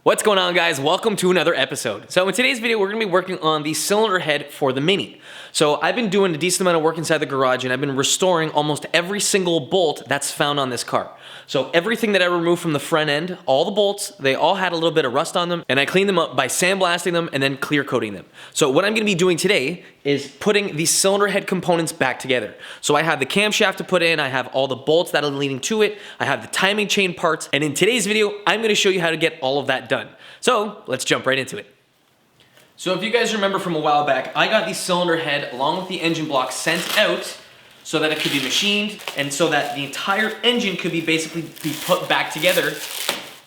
What's going on, guys? Welcome to another episode. So in today's video, we're gonna be working on the cylinder head for the Mini. So I've been doing a decent amount of work inside the garage and I've been restoring almost every single bolt that's found on this car. So everything that I removed from the front end, all the bolts, they all had a little bit of rust on them, and I cleaned them up by sandblasting them and then clear coating them. So what I'm gonna be doing today is putting the cylinder head components back together. So I have the camshaft to put in, I have all the bolts that are leading to it, I have the timing chain parts, and in today's video, I'm gonna show you how to get all of that done. So let's jump right into it. So if you guys remember from a while back, I got the cylinder head along with the engine block sent out so that it could be machined and so that the entire engine could be basically put back together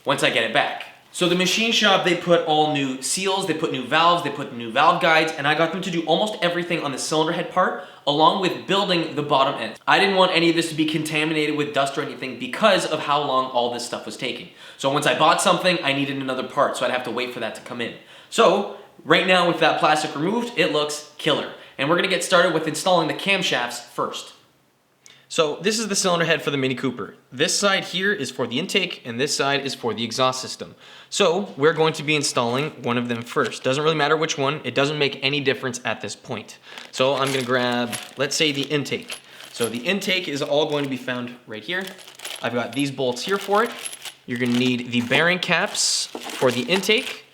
once I get it back. So the machine shop, they put all new seals, they put new valves, they put new valve guides, and I got them to do almost everything on the cylinder head part along with building the bottom end. I didn't want any of this to be contaminated with dust or anything because of how long all this stuff was taking. So once I bought something, I needed another part, so I'd have to wait for that to come in. So right now with that plastic removed, it looks killer. And we're gonna get started with installing the camshafts first. So this is the cylinder head for the Mini Cooper. This side here is for the intake and this side is for the exhaust system. So we're going to be installing one of them first. Doesn't really matter which one, it doesn't make any difference at this point. So I'm gonna grab, let's say, the intake. So the intake is all going to be found right here. I've got these bolts here for it. You're gonna need the bearing caps for the intake.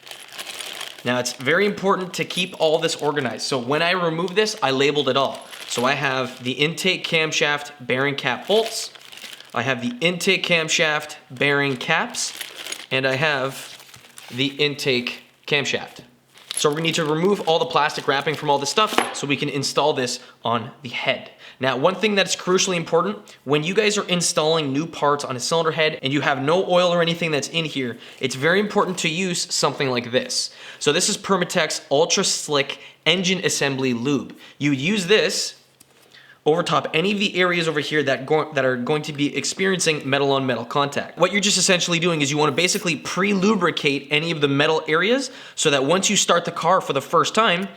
Now it's very important to keep all this organized. So when I remove this, I labeled it all. So I have the intake camshaft bearing cap bolts, I have the intake camshaft bearing caps, and I have the intake camshaft. So we're gonna need to remove all the plastic wrapping from all this stuff so we can install this on the head. Now, one thing that's crucially important, when you guys are installing new parts on a cylinder head and you have no oil or anything that's in here, it's very important to use something like this. So this is Permatex Ultra Slick Engine Assembly Lube. You use this over top any of the areas over here that are going to be experiencing metal on metal contact. What you're just essentially doing is you want to basically pre-lubricate any of the metal areas so that once you start the car for the first time,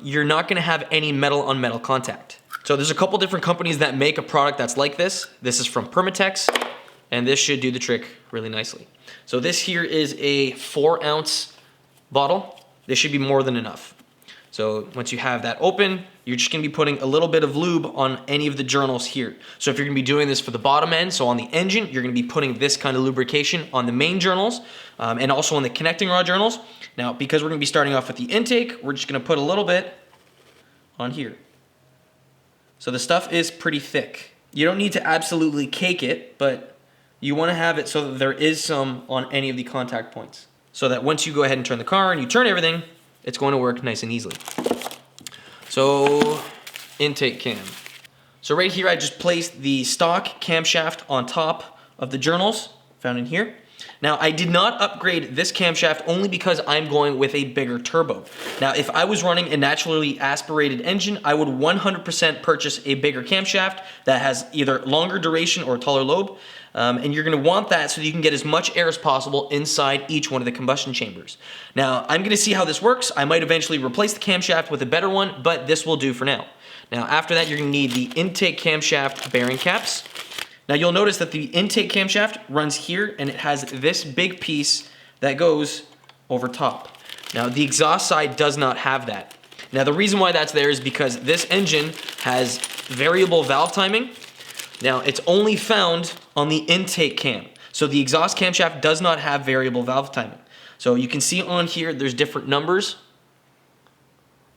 you're not going to have any metal on metal contact. So there's a couple different companies that make a product that's like this. This is from Permatex, and this should do the trick really nicely. So this here is a 4-ounce bottle. This should be more than enough. So once you have that open, you're just gonna be putting a little bit of lube on any of the journals here. So if you're gonna be doing this for the bottom end, so on the engine, you're gonna be putting this kind of lubrication on the main journals and also on the connecting rod journals. Now, because we're gonna be starting off with the intake, we're just gonna put a little bit on here. So the stuff is pretty thick. You don't need to absolutely cake it, but you wanna have it so that there is some on any of the contact points. So that once you go ahead and turn the car and you turn everything, it's going to work nice and easily. So, intake cam. So right here I just placed the stock camshaft on top of the journals found in here. Now I did not upgrade this camshaft only because I'm going with a bigger turbo. Now if I was running a naturally aspirated engine, I would 100% purchase a bigger camshaft that has either longer duration or a taller lobe. And you're gonna want that so that you can get as much air as possible inside each one of the combustion chambers. Now, I'm gonna see how this works. I might eventually replace the camshaft with a better one, but this will do for now. Now, after that, you're gonna need the intake camshaft bearing caps. Now, you'll notice that the intake camshaft runs here and it has this big piece that goes over top. Now, the exhaust side does not have that. Now, the reason why that's there is because this engine has variable valve timing. Now, it's only found on the intake cam. So the exhaust camshaft does not have variable valve timing. So you can see on here, there's different numbers.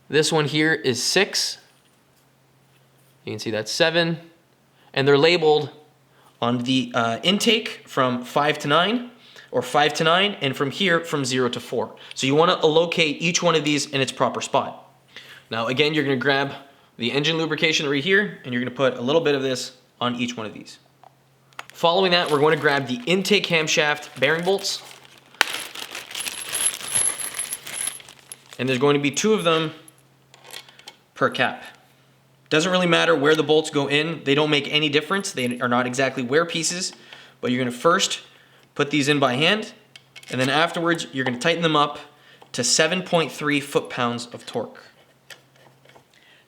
This one here is 6. You can see that's 7. And they're labeled on the intake from 5 to 9, or 5 to 9, and from here from 0 to 4. So you want to locate each one of these in its proper spot. Now again, you're going to grab the engine lubrication right here, and you're going to put a little bit of this on each one of these. Following that, we're going to grab the intake camshaft bearing bolts. And there's going to be 2 of them per cap. Doesn't really matter where the bolts go in. They don't make any difference. They are not exactly wear pieces, but you're going to first put these in by hand, and then afterwards, you're going to tighten them up to 7.3 foot-pounds of torque.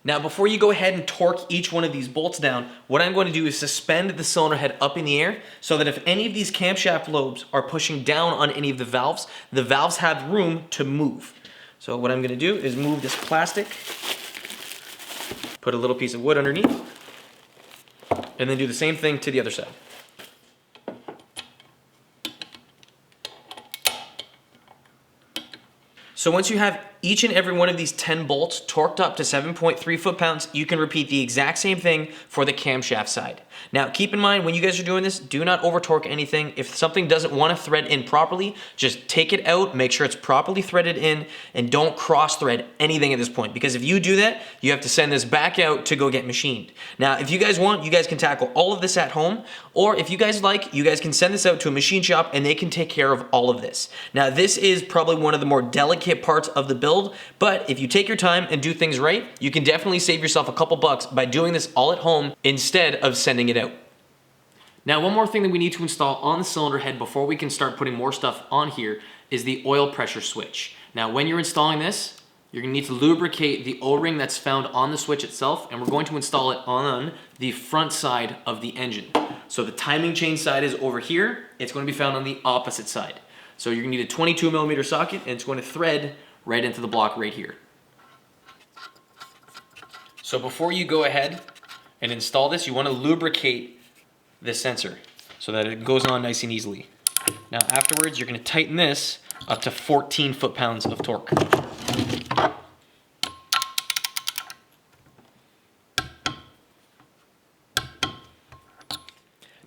Now, before you go ahead and torque each one of these bolts down, what I'm going to do is suspend the cylinder head up in the air so that if any of these camshaft lobes are pushing down on any of the valves have room to move. So what I'm going to do is move this plastic, put a little piece of wood underneath, and then do the same thing to the other side. So once you have each and every one of these 10 bolts torqued up to 7.3 foot-pounds, you can repeat the exact same thing for the camshaft side. Now, keep in mind, when you guys are doing this, do not over-torque anything. If something doesn't want to thread in properly, just take it out, make sure it's properly threaded in, and don't cross-thread anything at this point, because if you do that, you have to send this back out to go get machined. Now, if you guys want, you guys can tackle all of this at home, or if you guys like, you guys can send this out to a machine shop and they can take care of all of this. Now, this is probably one of the more delicate parts of the build, but if you take your time and do things right, you can definitely save yourself a couple bucks by doing this all at home instead of sending it out. Now, one more thing that we need to install on the cylinder head before we can start putting more stuff on here is the oil pressure switch. Now, when you're installing this, you're gonna need to lubricate the O-ring that's found on the switch itself, and we're going to install it on the front side of the engine. So the timing chain side is over here. It's going to be found on the opposite side. So you're gonna need a 22mm socket, and it's going to thread right into the block right here. So before you go ahead and install this, you want to lubricate this sensor so that it goes on nice and easily. Now afterwards, you're going to tighten this up to 14 foot-pounds of torque.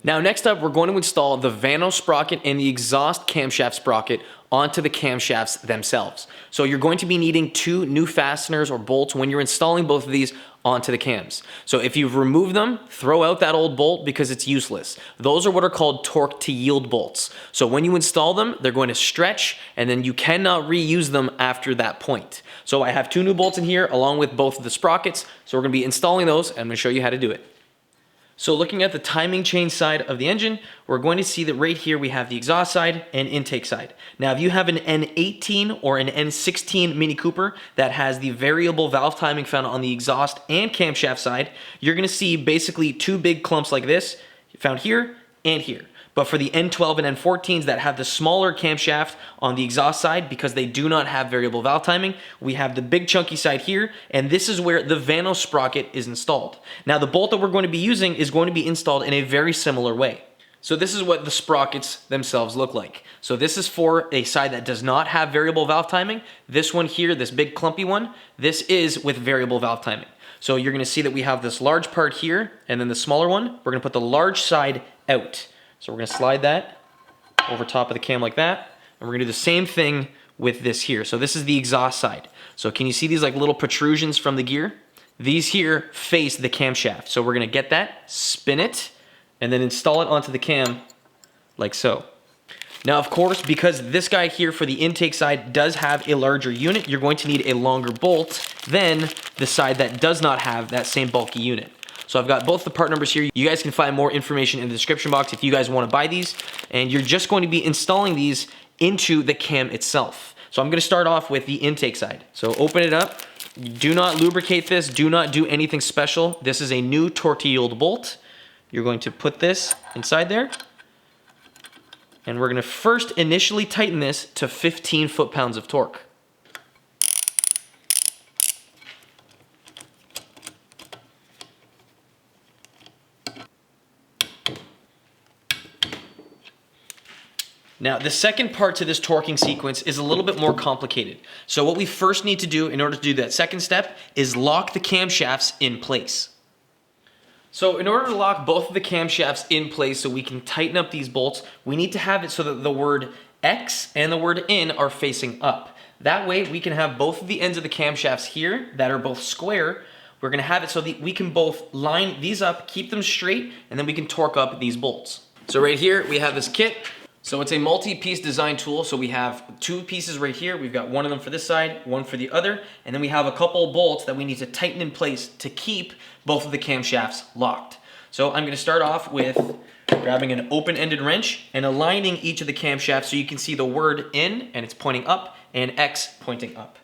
Now next up, we're going to install the VANOS sprocket and the exhaust camshaft sprocket onto the camshafts themselves. So you're going to be needing 2 new fasteners or bolts when you're installing both of these onto the cams. So if you've removed them, throw out that old bolt because it's useless. Those are what are called torque to yield bolts. So when you install them, they're going to stretch and then you cannot reuse them after that point. So I have 2 new bolts in here along with both of the sprockets. So we're going to be installing those and I'm going to show you how to do it. So looking at the timing chain side of the engine, we're going to see that right here we have the exhaust side and intake side. Now if you have an N18 or an N16 Mini Cooper that has the variable valve timing found on the exhaust and camshaft side, you're going to see basically 2 big clumps like this found here and here. But for the N12 and N14s that have the smaller camshaft on the exhaust side, because they do not have variable valve timing, we have the big chunky side here, and this is where the VANOS sprocket is installed. Now the bolt that we're going to be using is going to be installed in a very similar way. So this is what the sprockets themselves look like. So this is for a side that does not have variable valve timing. This one here, this big clumpy one, this is with variable valve timing. So you're gonna see that we have this large part here, and then the smaller one, we're gonna put the large side out. So we're going to slide that over top of the cam like that, and we're going to do the same thing with this here. So this is the exhaust side. So can you see these like little protrusions from the gear? These here face the camshaft. So we're going to get that, spin it, and then install it onto the cam like so. Now of course, because this guy here for the intake side does have a larger unit, you're going to need a longer bolt than the side that does not have that same bulky unit. So I've got both the part numbers here. You guys can find more information in the description box if you guys want to buy these. And you're just going to be installing these into the cam itself. So I'm going to start off with the intake side. So open it up. Do not lubricate this. Do not do anything special. This is a new torque to yield bolt. You're going to put this inside there. And we're going to first initially tighten this to 15 foot-pounds of torque. Now, the second part to this torquing sequence is a little bit more complicated. So what we first need to do in order to do that second step is lock the camshafts in place. So in order to lock both of the camshafts in place so we can tighten up these bolts, we need to have it so that the word X and the word in are facing up. That way we can have both of the ends of the camshafts here that are both square. We're going to have it so that we can both line these up, keep them straight, and then we can torque up these bolts. So right here we have this kit. So it's a multi-piece design tool. So we have 2 pieces right here. We've got one of them for this side, one for the other, and then we have a couple bolts that we need to tighten in place to keep both of the camshafts locked. So I'm gonna start off with grabbing an open-ended wrench and aligning each of the camshafts so you can see the word in and it's pointing up and X pointing up.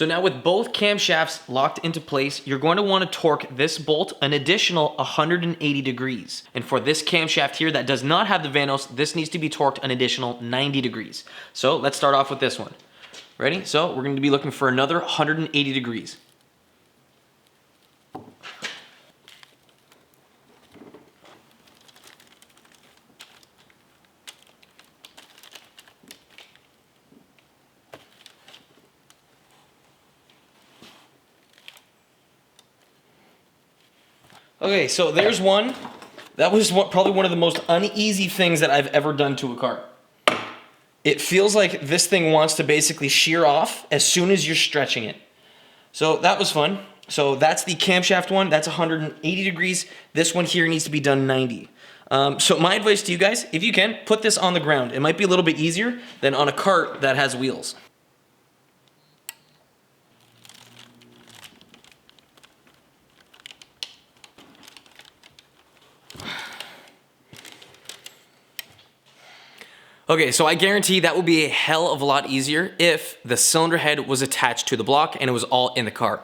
So now with both camshafts locked into place, you're going to want to torque this bolt an additional 180 degrees. And for this camshaft here that does not have the VANOS, this needs to be torqued an additional 90 degrees. So let's start off with this one. Ready? So we're going to be looking for another 180 degrees. Okay, so there's one. That was probably one of the most uneasy things that I've ever done to a car. It feels like this thing wants to basically shear off as soon as you're stretching it. So that was fun. So that's the camshaft one. That's 180 degrees. This one here needs to be done 90. So my advice to you guys, if you can, put this on the ground. It might be a little bit easier than on a cart that has wheels. Okay, so I guarantee that will be a hell of a lot easier if the cylinder head was attached to the block and it was all in the car.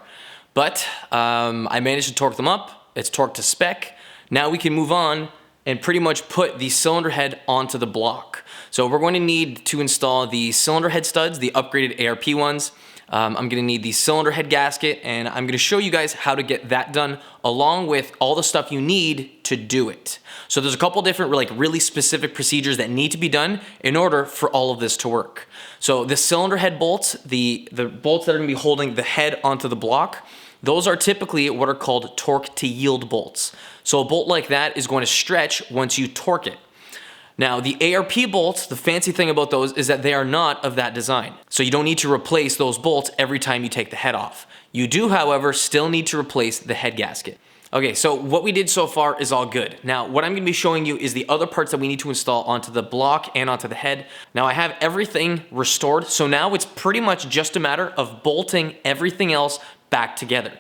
But I managed to torque them up. It's torqued to spec. Now we can move on and pretty much put the cylinder head onto the block. So we're going to need to install the cylinder head studs, the upgraded ARP ones. I'm going to need the cylinder head gasket, and I'm going to show you guys how to get that done along with all the stuff you need to do it. So there's a couple different really specific procedures that need to be done in order for all of this to work. So the cylinder head bolts, the bolts that are going to be holding the head onto the block, those are typically what are called torque to yield bolts. So a bolt like that is going to stretch once you torque it. Now, the ARP bolts, the fancy thing about those is that they are not of that design. So you don't need to replace those bolts every time you take the head off. You do, however, still need to replace the head gasket. Okay, so what we did so far is all good. Now, what I'm gonna be showing you is the other parts that we need to install onto the block and onto the head. Now, I have everything restored, so now it's pretty much just a matter of bolting everything else back together.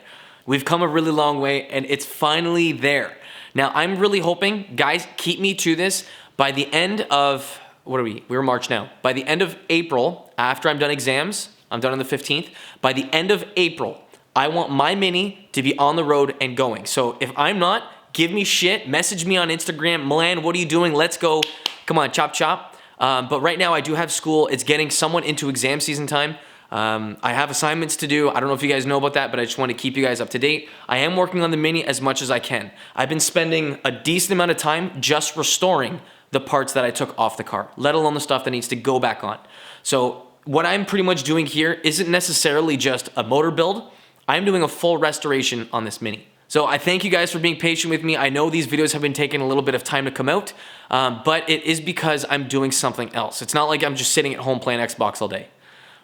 We've come a really long way, and it's finally there. Now, I'm really hoping, guys, keep me to this. By the end of, what are we? We're March now. By the end of April, after I'm done exams, I'm done on the 15th. By the end of April, I want my Mini to be on the road and going. So if I'm not, give me shit. Message me on Instagram. Milan, what are you doing? Let's go. Come on, chop chop. But right now I do have school. It's getting somewhat into exam season time. I have assignments to do. I don't know if you guys know about that, but I just want to keep you guys up to date. I am working on the Mini as much as I can. I've been spending a decent amount of time just restoring the parts that I took off the car, let alone the stuff that needs to go back on. So what I'm pretty much doing here isn't necessarily just a motor build. I'm doing a full restoration on this Mini. So I thank you guys for being patient with me. I know these videos have been taking a little bit of time to come out, but it is because I'm doing something else. It's not like I'm just sitting at home playing Xbox all day.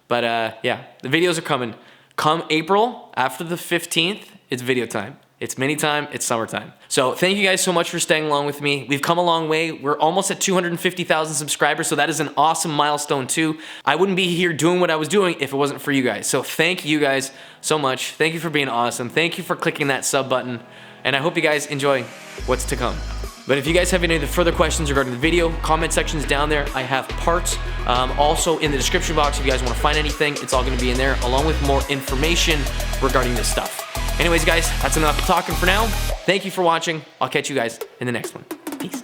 But yeah, the videos are coming. Come April, after the 15th, it's video time. It's Mini time, it's summertime. So thank you guys so much for staying along with me. We've come a long way. We're almost at 250,000 subscribers, so that is an awesome milestone too. I wouldn't be here doing what I was doing if it wasn't for you guys. So thank you guys so much. Thank you for being awesome. Thank you for clicking that sub button. And I hope you guys enjoy what's to come. But if you guys have any further questions regarding the video, comment section's down there. I have parts also in the description box. If you guys want to find anything, it's all going to be in there, along with more information regarding this stuff. Anyways, guys, that's enough talking for now. Thank you for watching. I'll catch you guys in the next one. Peace.